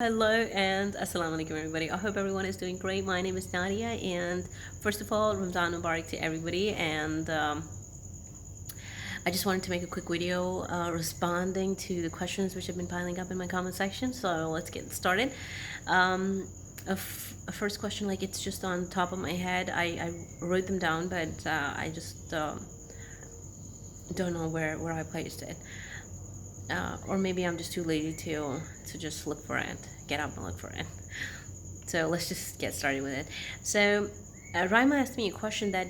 Hello and assalamu alaikum everybody. I hope everyone is doing great. My name is Hania, and first of all, Ramadan Mubarak to everybody. And I just wanted to make a quick video responding to the questions which have been piling up in my comment section. So let's get started. A first question, like it's just on top of my head. I wrote them down, but I just don't know where I placed it. Or maybe I'm just too lazy to just look for it, get up and look for it. So let's just get started with it. So Raima asked me a question that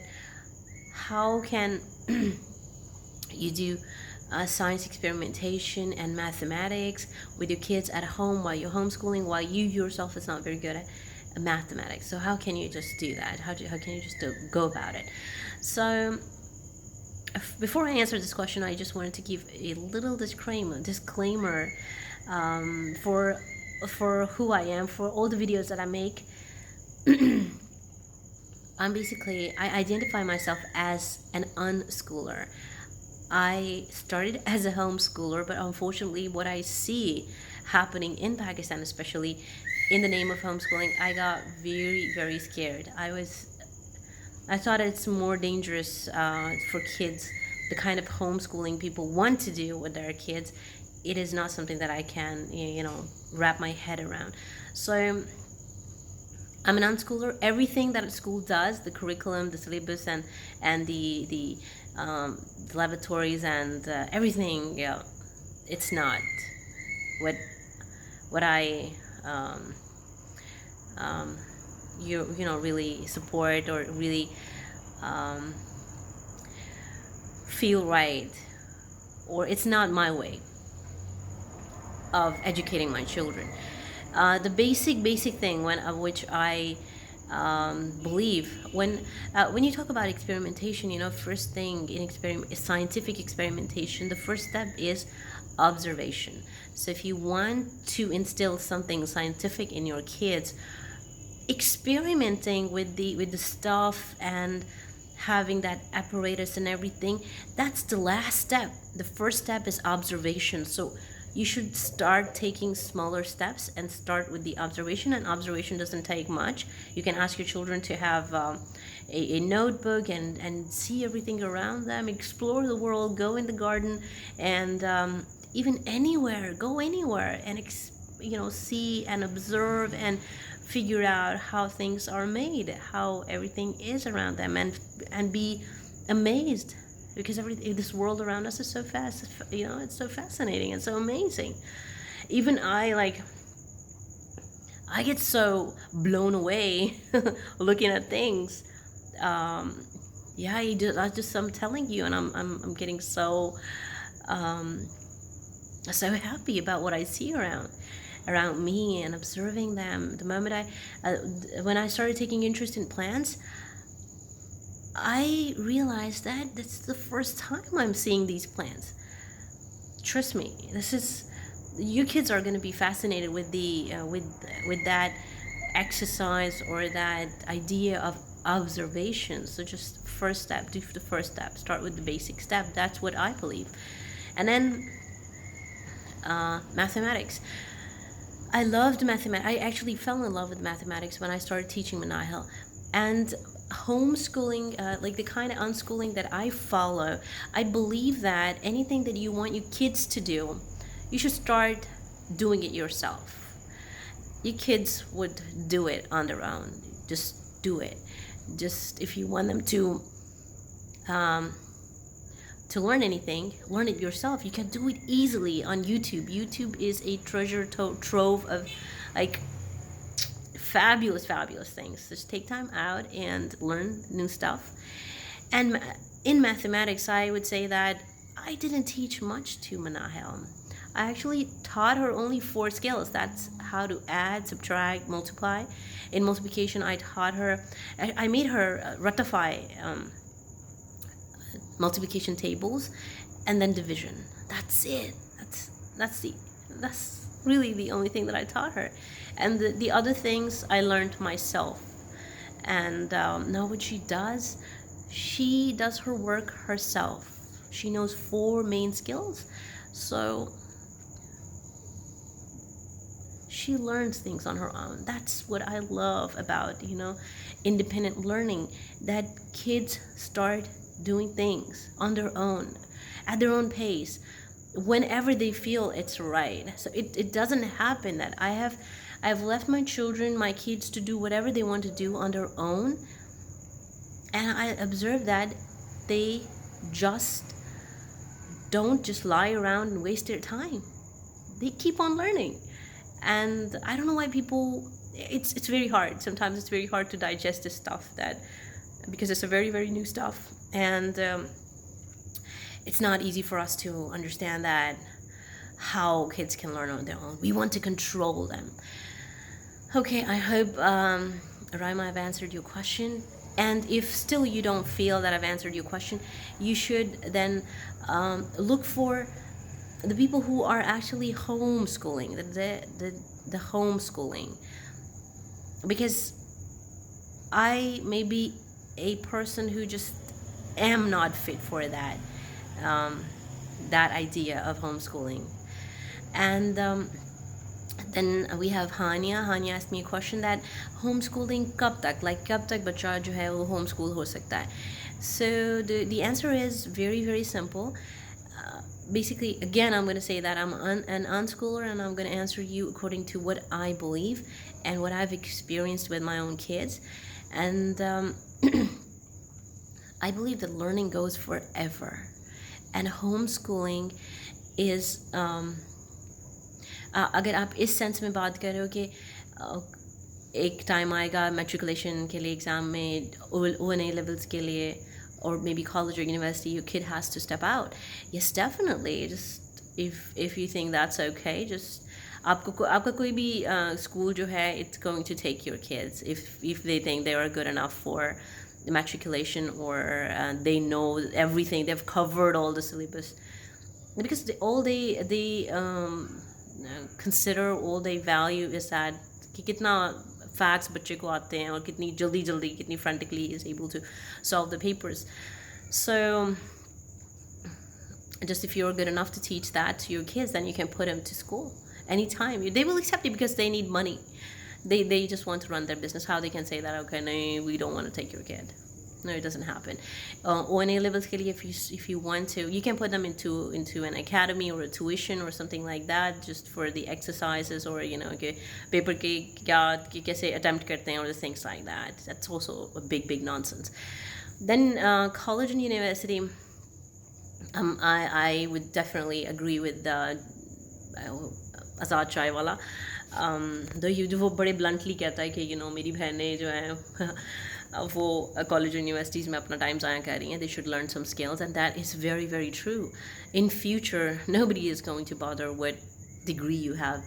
how can you do science experimentation and mathematics with your kids at home while you're homeschooling, while you yourself is not very good at mathematics? So how can you just do that? How can you just go about it? So before I answer this question, I just wanted to give a little disclaimer for who I am, for all the videos that I make. I identify myself as an unschooler. I started as a homeschooler, but unfortunately what I see happening in Pakistan, especially in the name of homeschooling, I got very, very scared. I thought it's more dangerous for kids, the kind of homeschooling people want to do with their kids. It is not something that I can, wrap my head around. So I'm an unschooler. Everything that a school does, the curriculum, the syllabus, and the lavatories and everything, it's not what I really support or really feel right, or it's not my way of educating my children. The basic thing which I believe when you talk about experimentation, first thing in scientific experimentation, the first step is observation. So if you want to instill something scientific in your kids, experimenting with the stuff and having that apparatus and everything, that's the last step. The first step is observation. So you should start taking smaller steps and start with the observation, and observation doesn't take much. You can ask your children to have a notebook and see everything around them, explore the world, go in the garden, and even go anywhere and see and observe and figure out how things are made, how everything is around them, and be amazed, because this world around us is so fast. It's so fascinating and so amazing. Even I get so blown away looking at things. I'm telling you, and I'm getting so happy about what I see around me and observing them. The moment when I started taking interest in plants, I realized that that's the first time I'm seeing these plants. Trust me, your kids are going to be fascinated with with that exercise or that idea of observation. So just first step, do the first step, start with the basic step. That's what I believe. And then mathematics. I loved mathematics. I actually fell in love with mathematics when I started teaching Manahil. And homeschooling, like the kind of unschooling that I follow, I believe that anything that you want your kids to do, you should start doing it yourself. Your kids would do it on their own. Just do it. Just if you want them to learn anything, learn it yourself. You can do it easily on YouTube. YouTube is a treasure trove of like fabulous things. Just take time out and learn new stuff. And in mathematics, I would say that I didn't teach much to Manahel. I actually taught her only 4 skills. That's how to add, subtract, multiply. In multiplication, I taught her, I made her ratify multiplication tables, and then division. That's it. That's really the only thing that I taught her. And the other things I learned myself. And now what she does her work herself. She knows 4 main skills. So she learns things on her own. That's what I love about, independent learning, that kids start doing things on their own, at their own pace, whenever they feel it's right. So it doesn't happen that I've left my children, my kids, to do whatever they want to do on their own, and I observe that they just don't just lie around and waste their time. They keep on learning. And I don't know why people, it's very hard. Sometimes it's very hard to digest this stuff, that because it's a very, very new stuff. And it's not easy for us to understand that how kids can learn on their own. We want to control them. Okay, I hope, Raima, I've answered your question. And if still you don't feel that I've answered your question, you should then look for the people who are actually homeschooling, the homeschooling. Because I may be a person who just am not fit for that idea of homeschooling. And then we have Hania. Hania asked me a question that homeschooling कब तक बच्चा जो है वो homeschool हो सकता है. So the answer is very, very simple. Basically, again, I'm going to say that I'm an unschooler, and I'm going to answer you according to what I believe and what I've experienced with my own kids. And I believe that learning goes forever, and homeschooling is अगर आप इस sense में बात कर रहे हो कि एक टाइम आएगा मैट्रिकुलेशन के लिए एग्ज़ाम में O&A levels के लिए, or maybe college or university, your kid has to step out. Yes, definitely. Just if you think that's okay, just आपका कोई भी school जो है, it's going to take your kids if they think they are good enough for the matriculation, or they know everything, they've covered all the syllabus, because all they consider, all they value is that कि कितना facts बच्चे को आते हैं और कितनी जल्दी कितनी frantically is able to solve the papers. So just if you're good enough to teach that to your kids, then you can put them to school anytime. They will accept it because they need money. They just want to run their business. How they can say that, okay, no, we don't want to take your kid? No, it doesn't happen. O&A levels के लिए, if you want to, you can put them into an academy or a tuition or something like that, just for the exercises, or कि paper के कैसे attempt करते हैं, or the things like that. That's also a big nonsense. Then college and university, I would definitely agree with the Azad Chai wala. Though वो बड़े bluntly कहता है कि मेरी बहनें जो हैं वो कॉलेज यूनिवर्सिटीज़ में अपना टाइम ज़ाया कर रही हैं, they should learn some skills, and that is very, very true. In future, nobody is going to bother what degree you have.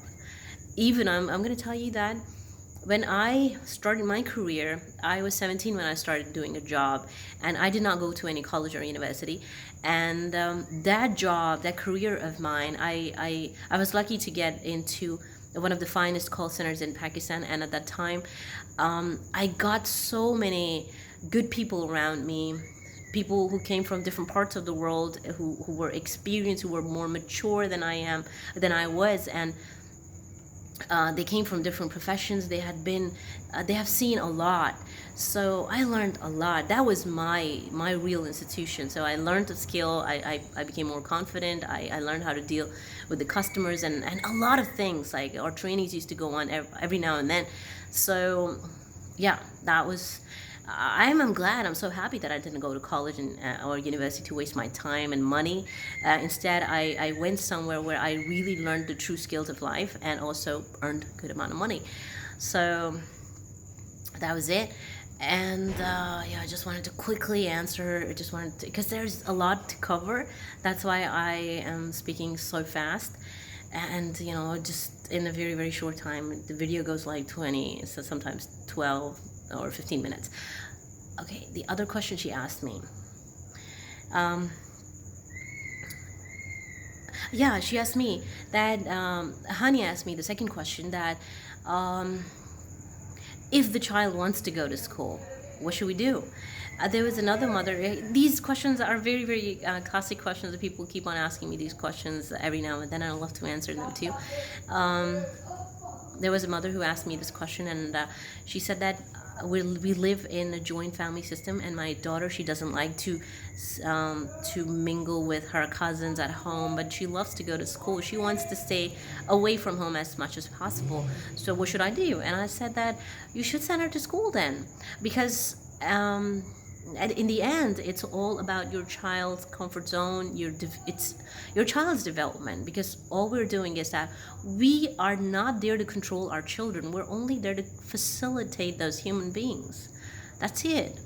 Even I'm going to tell you that when I started my career, I was 17 when I started doing a job, and I did not go to any college or university. And that job, that career of mine, I was lucky to get into one of the finest call centers in Pakistan. And at that time, I got so many good people around me, people who came from different parts of the world, who were experienced, who were more mature than I was, and they came from different professions. They have seen a lot. So I learned a lot. That was my real institution. So I learned a skill. I became more confident. I learned how to deal with the customers, and a lot of things. Like our trainings used to go on every now and then. So yeah, that was, I'm glad, I'm so happy that I didn't go to college or university to waste my time and money. Instead, I went somewhere where I really learned the true skills of life, and also earned a good amount of money. So that was it. And yeah, I just wanted to quickly answer. Because there's a lot to cover. That's why I am speaking so fast. And just in a very, very short time, the video goes like 20, so sometimes 12 or 15 minutes. Okay, the other question she asked me. Yeah, she asked me that, Hania asked me the second question, that if the child wants to go to school, what should we do? There was another mother. These questions are very, very classic questions. People keep on asking me these questions every now and then. I love to answer them too. there was a mother who asked me this question, and she said that we live in a joint family system, and my daughter, she doesn't like to mingle with her cousins at home, but she loves to go to school. She wants to stay away from home as much as possible. So what should I do? And I said that you should send her to school then, because and in the end, it's all about your child's comfort zone. It's your child's development, because all we're doing is that we are not there to control our children. We're only there to facilitate those human beings. That's it.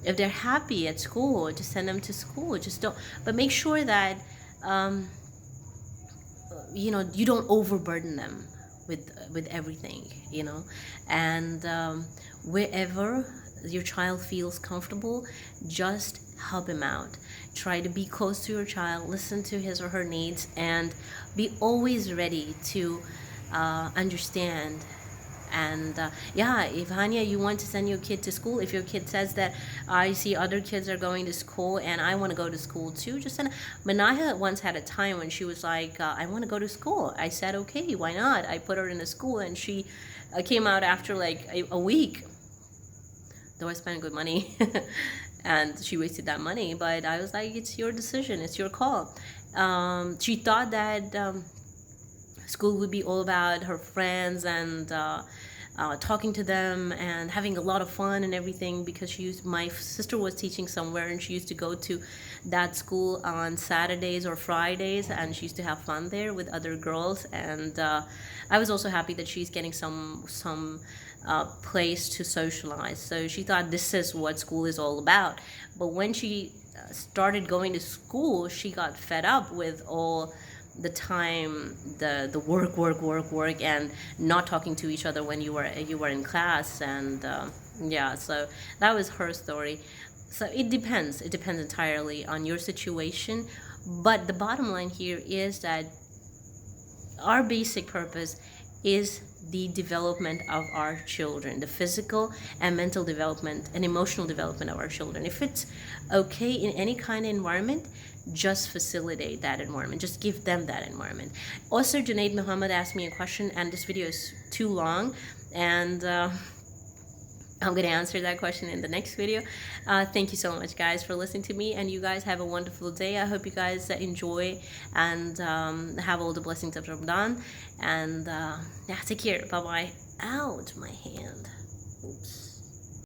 If they're happy at school, just send them to school. Just don't. But make sure that you don't overburden them with everything. And wherever your child feels comfortable, just help him out. Try to be close to your child, listen to his or her needs, and be always ready to understand. And if Hania, you want to send your kid to school, if your kid says that I see other kids are going to school and I want to go to school too, just send. Manaha once had a time when she was like, I want to go to school. I said, okay, why not? I put her in a school, and she came out after like a week. Though I spent good money and she wasted that money, but I was like, it's your decision, it's your call. She thought that school would be all about her friends and talking to them and having a lot of fun and everything, because my sister was teaching somewhere, and she used to go to that school on Saturdays or Fridays, and she used to have fun there with other girls. And I was also happy that she's getting some place to socialize. So she thought this is what school is all about. But when she started going to school, she got fed up with all the time the work, and not talking to each other when you were in class. And so that was her story. So it depends entirely on your situation. But the bottom line here is that our basic purpose is the development of our children, the physical and mental development and emotional development of our children. If it's okay in any kind of environment, just facilitate that environment. Just give them that environment. Also, Junaid Muhammad asked me a question, and this video is too long, and I'm going to answer that question in the next video. Thank you so much, guys, for listening to me, and you guys have a wonderful day. I hope you guys enjoy and have all the blessings of Ramadan. And take care. Bye-bye. Ouch, my hand. Oops.